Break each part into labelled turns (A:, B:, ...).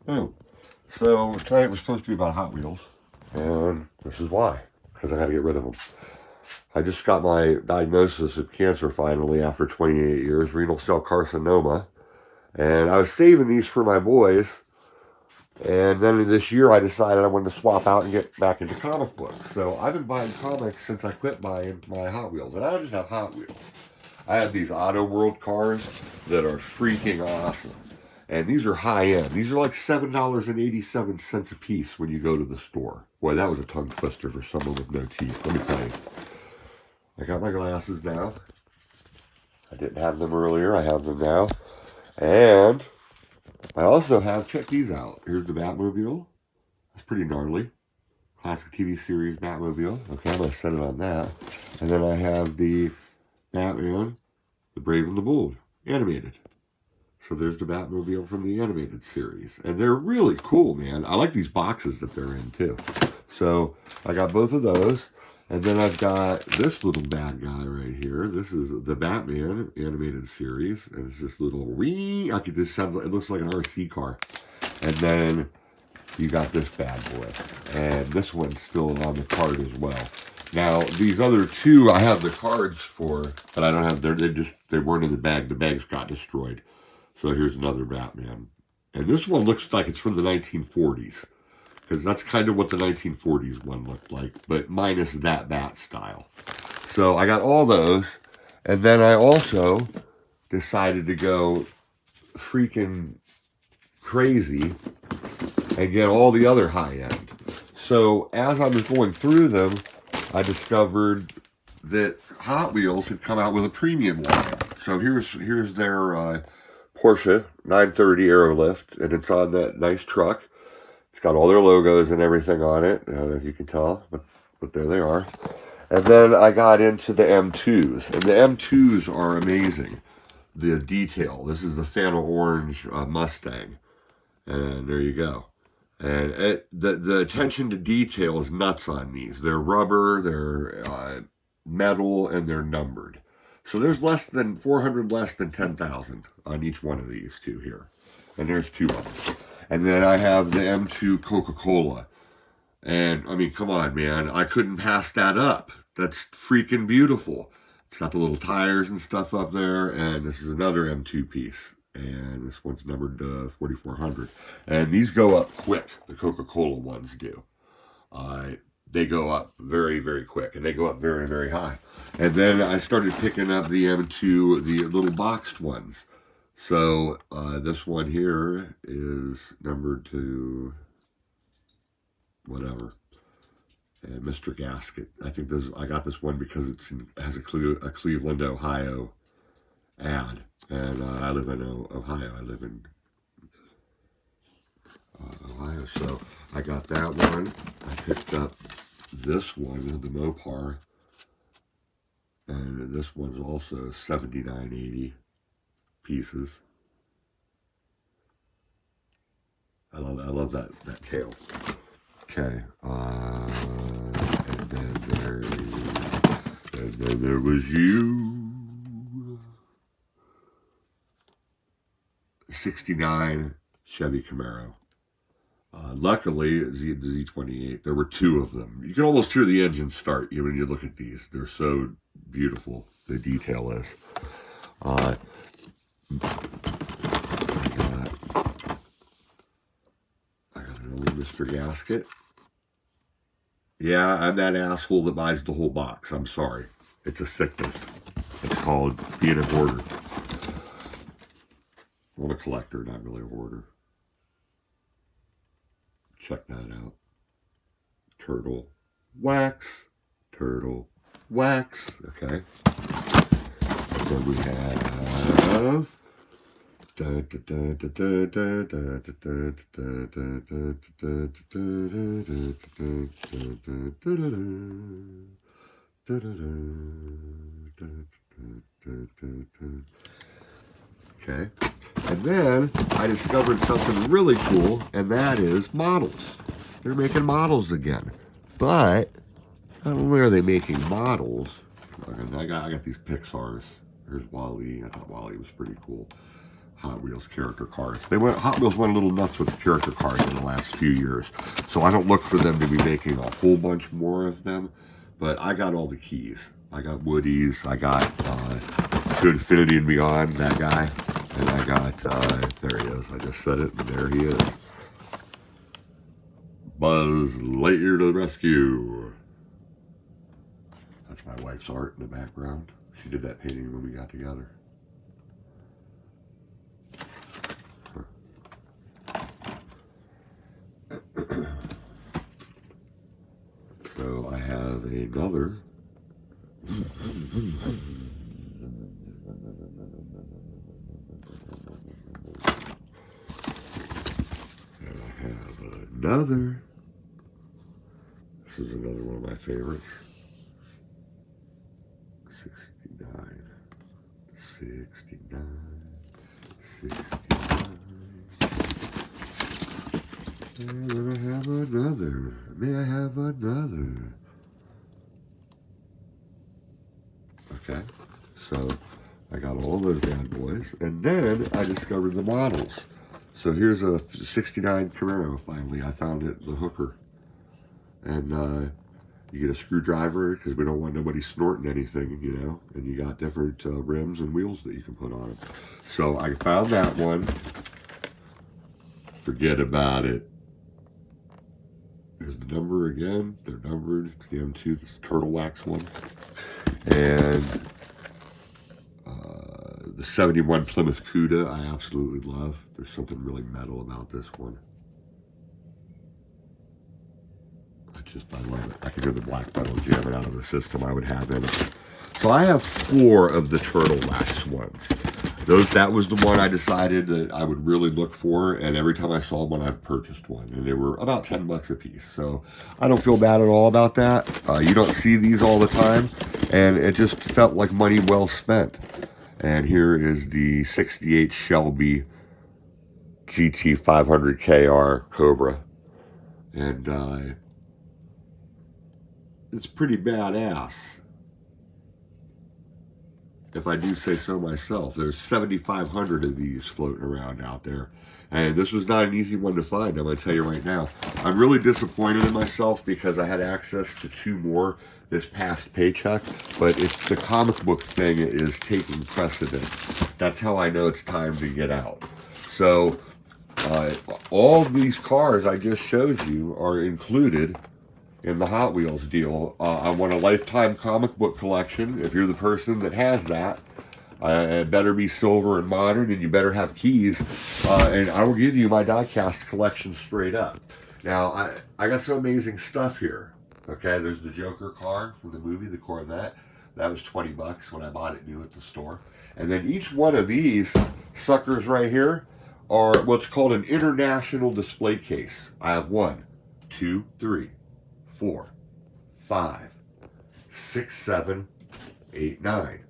A: Oh, so tonight was supposed to be about Hot Wheels, and this is why, because I had to get rid of them. I just got my diagnosis of cancer finally after 28 years, renal cell carcinoma, and I was saving these for my boys, and then this year I decided I wanted to swap out and get back into comic books. So I've been buying comics since I quit buying my Hot Wheels, and I don't just have Hot Wheels. I have these Auto World cars that are freaking awesome. And these are high end. These are like $7.87 a piece when you go to the store. Boy, that was a tongue twister for someone with no teeth. Let me tell you. I got my glasses now. I didn't have them earlier. I have them now. And I also have, check these out. Here's the Batmobile. It's pretty gnarly. Classic TV series Batmobile. Okay, I'm going to set it on that. And then I have the Batman, the Brave and the Bold, animated. So there's the Batmobile from the animated series. And they're really cool, man. I like these boxes that they're in, too. So I got both of those. And then I've got this little bad guy right here. This is the Batman animated series. And it's this little wee. I could just sound, it looks like an RC car. And then you got this bad boy. And this one's still on the card as well. Now, these other two I have the cards for, but I don't have, they weren't in the bag. The bags got destroyed. So here's another Batman. And this one looks like it's from the 1940s. Because that's kind of what the 1940s one looked like. But minus that bat style. So I got all those. And then I also decided to go freaking crazy and get all the other high end. So as I was going through them, I discovered that Hot Wheels had come out with a premium line. So here's their Porsche 930 Aerolift, and it's on that nice truck. It's got all their logos and everything on it, as you can tell, but there they are. And then I got into the M2s, and the M2s are amazing. The detail. This is the Fanta Orange Mustang, and there you go. And the attention to detail is nuts on these. They're rubber, they're metal, and they're numbered. So there's less than 400 less than 10,000 on each one of these two here. And there's two of them. And then I have the M2 Coca-Cola. And, I mean, come on, man. I couldn't pass that up. That's freaking beautiful. It's got the little tires and stuff up there. And this is another M2 piece. And this one's numbered 4400. And these go up quick. The Coca-Cola ones do. They go up very, very quick. And they go up very, very high. And then I started picking up the M2, the little boxed ones. So this one here is numbered to whatever. And Mr. Gasket. I think I got this one because it has a Cleveland, Ohio ad. And I live in Ohio. I live in Ohio. So I got that one. I picked up this one, the Mopar. And this one's also $79.80 pieces. I love that tail. Okay. And then there was you. 69 Chevy Camaro. Luckily, the Z28, there were two of them. You can almost hear the engine start when you look at these. They're so beautiful, the detail is. I got an old Mr. Gasket. Yeah, I'm that asshole that buys the whole box. I'm sorry. It's a sickness. It's called being a hoarder. Well, a collector, not really a hoarder. Check that out. Turtle wax. Turtle wax. Okay. And then we have okay. And then I discovered something really cool, and that is models. They're making models again. But not only are they making models, I got these Pixars. Here's Wall-E. I thought Wall-E was pretty cool. Hot Wheels character cars. Hot Wheels went a little nuts with the character cars in the last few years. So I don't look for them to be making a whole bunch more of them. But I got all the keys. I got Woody's. I got To Infinity and Beyond, that guy. And I got, there he is. I just said it, and there he is. Buzz Lightyear to the rescue. That's my wife's art in the background. She did that painting when we got together. So I have another. And I have another. This is another one of my favorites. 69. 69. 69. And then I have another. May I have another? Okay, so I got all those bad boys, and then I discovered the models. So here's a 69 Camaro, finally. I found it, the hooker. And you get a screwdriver, because we don't want nobody snorting anything, you know, and you got different rims and wheels that you can put on it. So I found that one. Forget about it. Here's the number again. They're numbered. It's the M2, this turtle wax one. And the 71 Plymouth Cuda, I absolutely love. There's something really metal about this one. I love it. I could hear the black metal jamming out of the system I would have in it. So I have 4 of the turtle wax ones. That was the one I decided that I would really look for, and every time I saw one, I've purchased one, and they were about 10 bucks a piece. So I don't feel bad at all about that. You don't see these all the time, and it just felt like money well spent. And here is the 68 Shelby GT 500 KR Cobra, and it's pretty badass, if I do say so myself. There's 7,500 of these floating around out there, and this was not an easy one to find. I'm going to tell you right now. I'm really disappointed in myself because I had access to 2 more this past paycheck, but it's the comic book thing is taking precedent. That's how I know it's time to get out. So all these cars I just showed you are included in the Hot Wheels deal. I want a lifetime comic book collection. If you're the person that has that, it better be silver and modern, and you better have keys, and I will give you my diecast collection straight up. Now, I got some amazing stuff here. Okay, there's the Joker car from the movie, the Corvette. That was 20 bucks when I bought it new at the store. And then each one of these suckers right here are what's called an international display case. I have 1, 2, 3, 4, 5, 6, 7, 8, 9.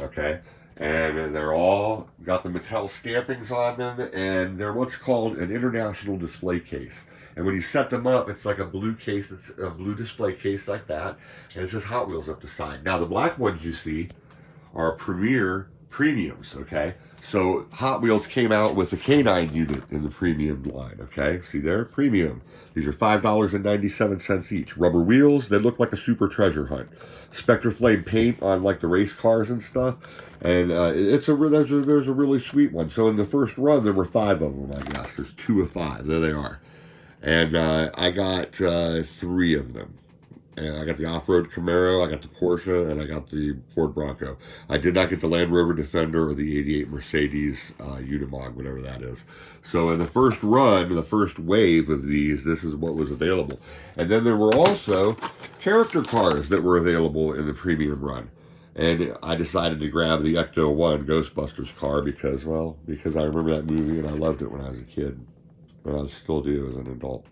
A: Okay, and they're all got the Mattel stampings on them, and they're what's called an international display case. And when you set them up, it's like a blue case, it's a blue display case like that, and it says Hot Wheels up the side. Now the black ones you see are premiums, okay? So Hot Wheels came out with a K9 unit in the premium line, okay? See there, premium. These are $5.97 each. Rubber wheels, they look like a super treasure hunt. Spectre Flame paint on like the race cars and stuff. And there's a really sweet one. So in the first run, there were 5 of them, I guess. There's 2 of 5, there they are. And I got 3 of them. And I got the off-road Camaro, I got the Porsche, and I got the Ford Bronco. I did not get the Land Rover Defender or the 88 Mercedes Unimog, whatever that is. So in the first run, the first wave of these, this is what was available. And then there were also character cars that were available in the premium run. And I decided to grab the Ecto-1 Ghostbusters car because I remember that movie and I loved it when I was a kid. And I still do as an adult.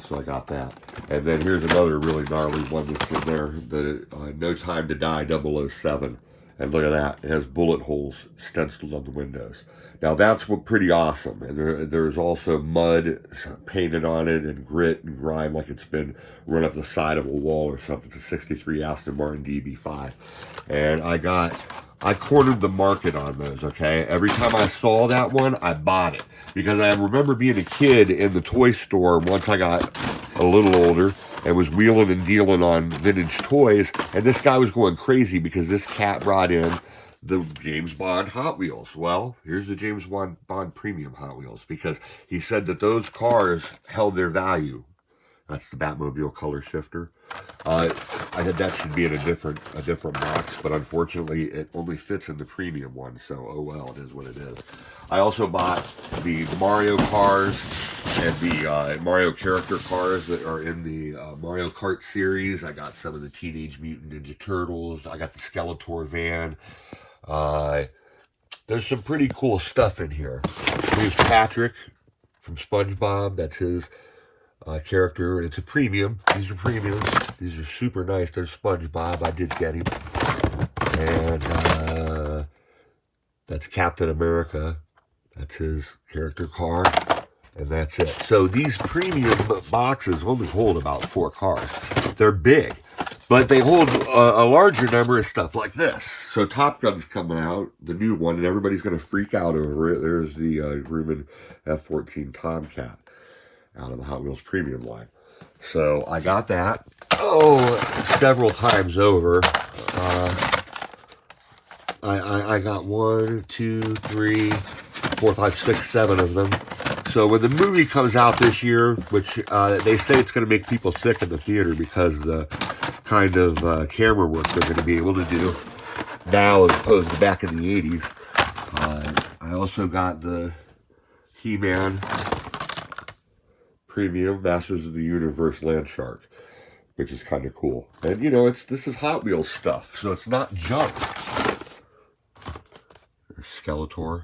A: So I got that. And then here's another really gnarly one that's in there, the No Time to Die 007. And look at that. It has bullet holes stenciled on the windows. Now that's pretty awesome. And there's also mud painted on it and grit and grime like it's been run up the side of a wall or something. It's a 63 Aston Martin DB5. And I cornered the market on those, okay? Every time I saw that one, I bought it. Because I remember being a kid in the toy store once I got a little older and was wheeling and dealing on vintage toys. And this guy was going crazy because this cat brought in the James Bond Hot Wheels. Well, here's the James Bond Premium Hot Wheels because he said that those cars held their value. That's the Batmobile color shifter. I said that should be in a different box, but unfortunately it only fits in the premium one, so oh well, it is what it is. I also bought the Mario cars and the Mario character cars that are in the Mario Kart series. I got some of the Teenage Mutant Ninja Turtles. I got the Skeletor van. There's some pretty cool stuff in here. Here's Patrick from SpongeBob. That's his character. It's a premium. These are premiums. These are super nice. There's SpongeBob. I did get him. And that's Captain America. That's his character car. And that's it. So these premium boxes only hold about 4 cars. They're big. But they hold a larger number of stuff like this. So Top Gun's coming out, the new one, and everybody's going to freak out over it. There's the Grumman F-14 Tomcat out of the Hot Wheels Premium line. So I got that, several times over. I got 1, 2, 3, 4, 5, 6, 7 of them. So when the movie comes out this year, which they say it's going to make people sick in the theater because the kind of camera work they're going to be able to do now as opposed to back in the 80s. I also got the He-Man Premium Masters of the Universe Landshark, which is kind of cool. And you know, this is Hot Wheels stuff, so it's not junk. There's Skeletor.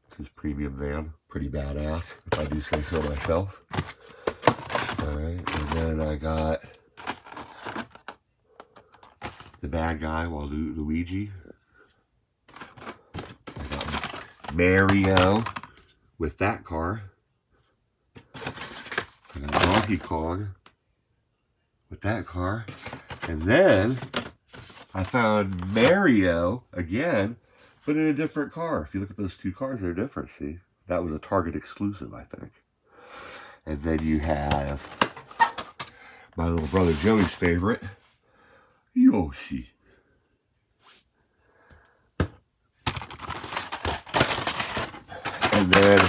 A: It's his premium van. Pretty badass, if I do say so myself. Alright, and then I got the bad guy, Luigi. I got Mario with that car. I got Donkey Kong with that car. And then I found Mario again, but in a different car. If you look at those 2 cars, they're different, see? That was a Target exclusive, I think. And then you have my little brother Joey's favorite, Yoshi. And then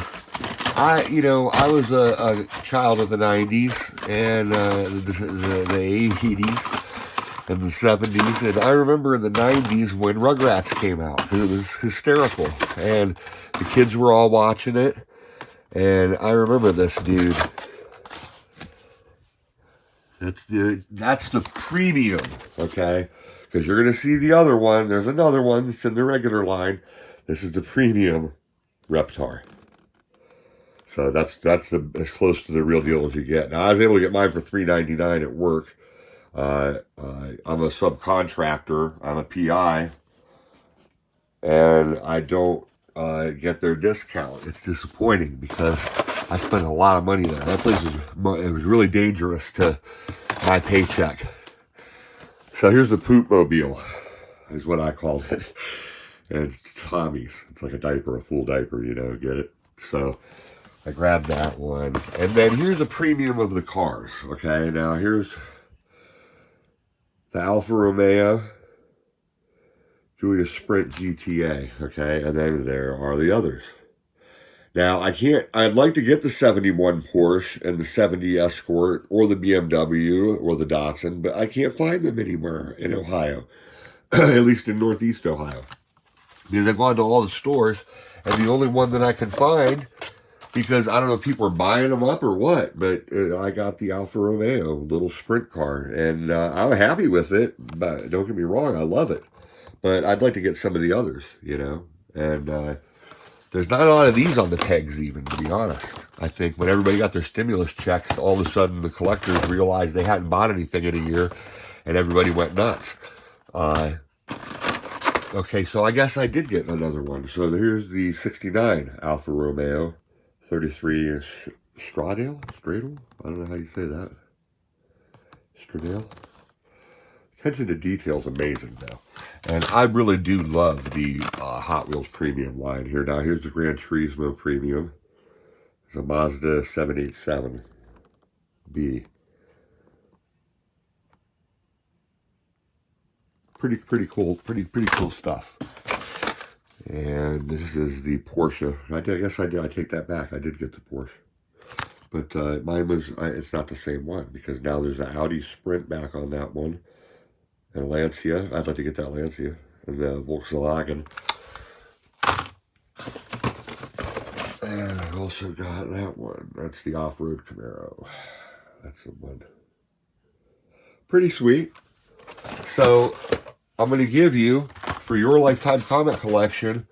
A: I was a child of the 90s and the 80s and the 70s. And I remember in the 90s when Rugrats came out, because it was hysterical. And the kids were all watching it. And I remember this dude. That's the premium, okay? Because you're going to see the other one. There's another one that's in the regular line. This is the premium Reptar. So that's as close to the real deal as you get. Now, I was able to get mine for $3.99 at work. I'm a subcontractor. I'm a PI. And I don't get their discount. It's disappointing because I spent a lot of money there. That place was really dangerous to my paycheck. So here's the Poop Mobile, is what I called it. And it's Tommy's. It's like a diaper, a full diaper, get it? So I grabbed that one. And then here's a premium of the cars, okay? Now here's the Alfa Romeo Julia Sprint GTA, okay? And then there are the others. Now, I'd like to get the 71 Porsche and the 70 Escort or the BMW or the Datsun, but I can't find them anywhere in Ohio, at least in Northeast Ohio. Because I've gone to all the stores, and the only one that I can find, because I don't know if people are buying them up or what, but I got the Alfa Romeo little sprint car, and I'm happy with it, but don't get me wrong, I love it. But I'd like to get some of the others, and there's not a lot of these on the pegs even, to be honest. I think when everybody got their stimulus checks, all of a sudden the collectors realized they hadn't bought anything in a year, and everybody went nuts. Okay, so I guess I did get another one. So here's the 69 Alfa Romeo 33 Stradale? I don't know how you say that. Stradale? Attention to detail is amazing, though. And I really do love the Hot Wheels Premium line here. Now, here's the Gran Turismo Premium. It's a Mazda 787B. Pretty cool stuff. And this is the Porsche. I guess I take that back. I did get the Porsche. But mine was, it's not the same one, because now there's an Audi Sprint back on that one. And a Lancia. I'd like to get that Lancia. And the Volkswagen. And I also got that one. That's the off-road Camaro. That's the one. Pretty sweet. So, I'm going to give you, for your lifetime comment collection,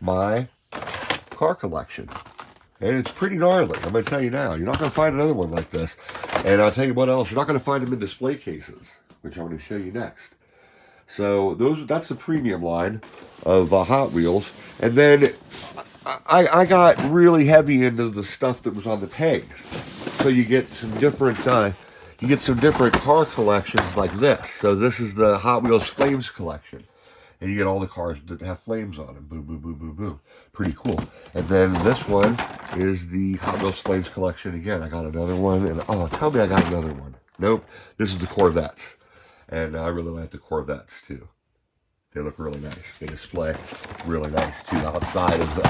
A: my car collection. And it's pretty gnarly. I'm going to tell you now. You're not going to find another one like this. And I'll tell you what else. You're not going to find them in display cases, which I'm going to show you next. So that's the premium line of Hot Wheels. And then I got really heavy into the stuff that was on the pegs. So you get some different car collections like this. So this is the Hot Wheels Flames collection. And you get all the cars that have flames on them. Boom, boom, boom, boom, boom. Pretty cool. And then this one is the Hot Wheels Flames collection again. I got another one. And oh, tell me I got another one. Nope. This is the Corvettes. And I really like the Corvettes too. They look really nice. They display really nice too outside of the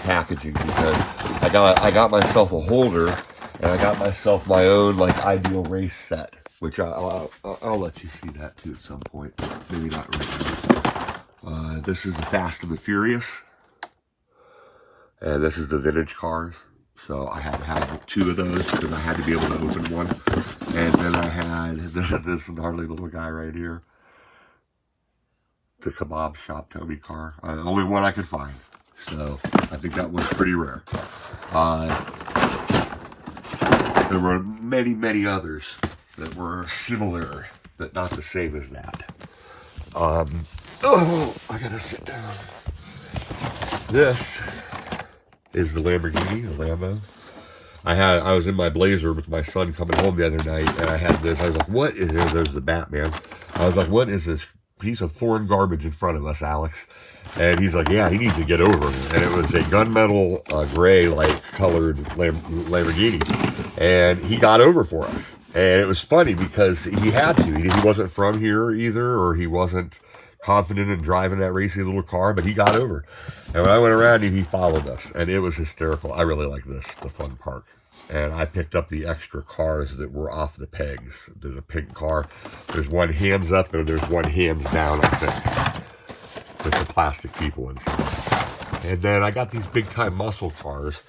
A: packaging, because I got myself a holder, and I got myself my own like ideal race set, which I'll let you see that too at some point. Maybe not right now. This is the Fast and the Furious, and this is the vintage cars. So I had to have 2 of those because I had to be able to open one. And then I had this gnarly little guy right here. The Kebab Shop Toby car. Only one I could find. So I think that one's pretty rare. There were many, many others that were similar, but not the same as that. Oh, I gotta sit down. This is the Lamborghini, the Lambo. I was in my Blazer with my son coming home the other night, and I had this. I was like, what is this? There's the Batman. I was like, what is this piece of foreign garbage in front of us, Alex? And he's like, yeah, he needs to get over it. And it was a gunmetal gray, like, colored Lamborghini. And he got over for us. And it was funny because he had to. He wasn't from here either, or he wasn't confident in driving that racy little car, but he got over. And when I went around him, he followed us, and it was hysterical. I really like this, the fun park. And I picked up the extra cars that were off the pegs. There's a pink car. There's one hands up, and there's one hands down, I think, with the plastic people inside. And then I got these big-time muscle cars.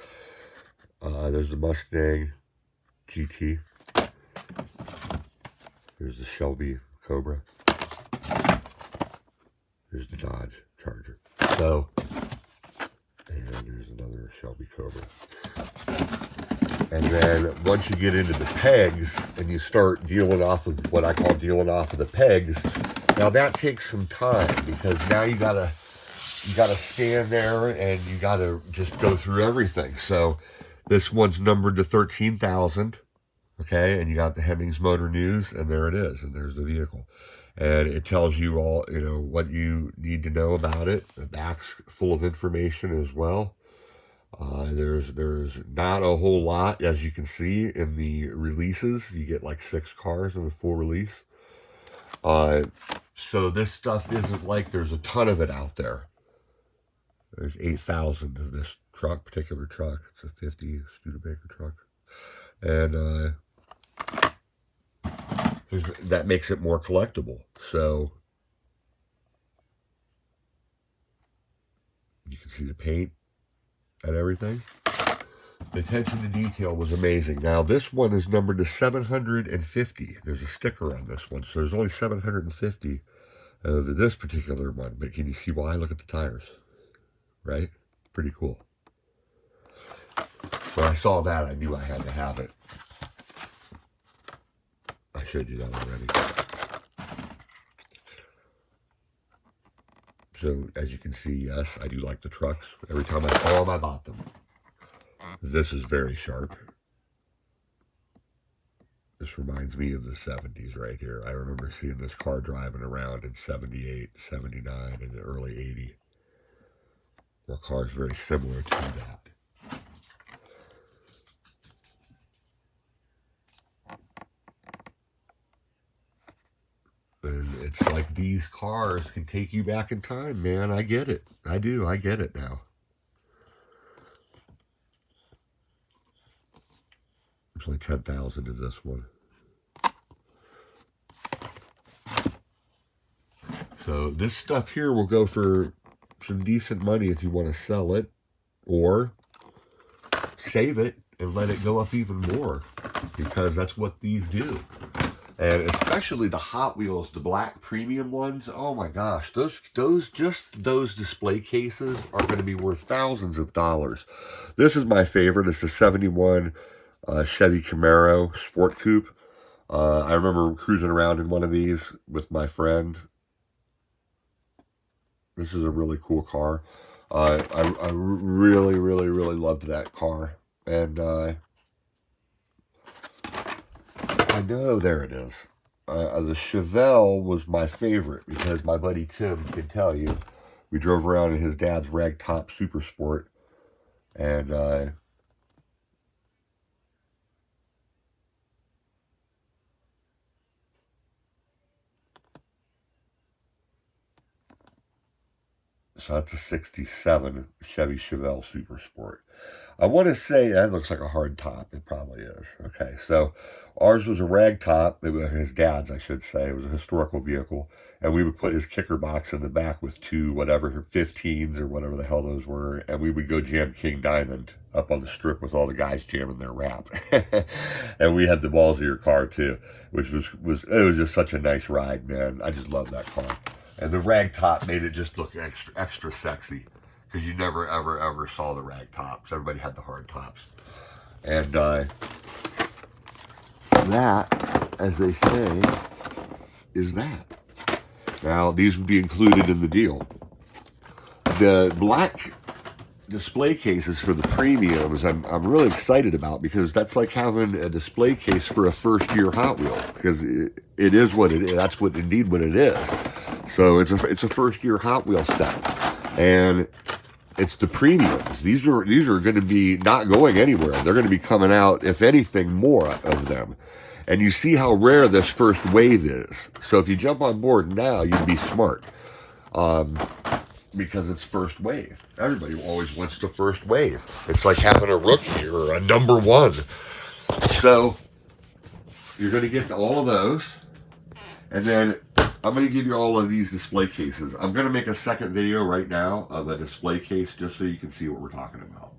A: There's the Mustang GT. There's the Shelby Cobra. There's the Dodge Charger. So, and there's another Shelby Cobra. And then once you get into the pegs and you start dealing off of what I call dealing off of the pegs, now that takes some time, because now you gotta stand there and you gotta just go through everything. So this one's numbered to 13,000. Okay, and you got the Hemmings Motor News, and there it is, and there's the vehicle. And it tells you all, what you need to know about it. The back's full of information as well. There's not a whole lot, as you can see in the releases. You get like 6 cars in the full release. So this stuff isn't like there's a ton of it out there. There's 8,000 of this particular truck. It's a 50 Studebaker truck. And that makes it more collectible. So you can see the paint and everything. The attention to detail was amazing. Now this one is numbered to 750. There's a sticker on this one, so there's only 750 of this particular one. But can you see why? Look at the tires, right? Pretty cool. When I saw that, I knew I had to have it. I showed you that already. So as you can see, yes, I do like the trucks. Every time I saw them, I bought them. This is very sharp. This reminds me of the 70s right here. I remember seeing this car driving around in 78, 79, and the early 80. Well, cars very similar to that. And it's like these cars can take you back in time, man. I get it. I do. I get it now. There's only 10,000 of this one. So this stuff here will go for some decent money if you want to sell it, or save it and let it go up even more, because that's what these do. And especially the Hot Wheels, the black premium ones, oh my gosh, those display cases are going to be worth thousands of dollars. This is my favorite. It's the 71 Chevy Camaro Sport Coupe. I remember cruising around in one of these with my friend. This is a really cool car. I really, really, really loved that car. And I know, there it is. The Chevelle was my favorite because my buddy Tim can tell you. We drove around in his dad's ragtop Super Sport. And so that's a 67 Chevy Chevelle Super Sport. I want to say that looks like a hard top. It probably is. Okay, so ours was a rag top. It was his dad's, I should say. It was a historical vehicle. And we would put his kicker box in the back with two, whatever, 15s or whatever the hell those were. And we would go jam King Diamond up on the strip with all the guys jamming their rap. And we had the ballsier car too, which was just such a nice ride, man. I just love that car. And the rag top made it just look extra sexy, because you never, ever, ever saw the rag tops. Everybody had the hard tops. And that, as they say, is that. Now, these would be included in the deal. The black display cases for the premiums, I'm really excited about, because that's like having a display case for a first-year Hot Wheel, because it is what it is. That's what it is. So it's a first-year Hot Wheel set, and it's the premiums. These are going to be not going anywhere. They're going to be coming out, if anything, more of them. And you see how rare this first wave is. So if you jump on board now, you'd be smart, because it's first wave. Everybody always wants the first wave. It's like having a rookie or a number one. So you're going to get all of those, and then I'm going to give you all of these display cases. I'm going to make a second video right now of a display case just so you can see what we're talking about.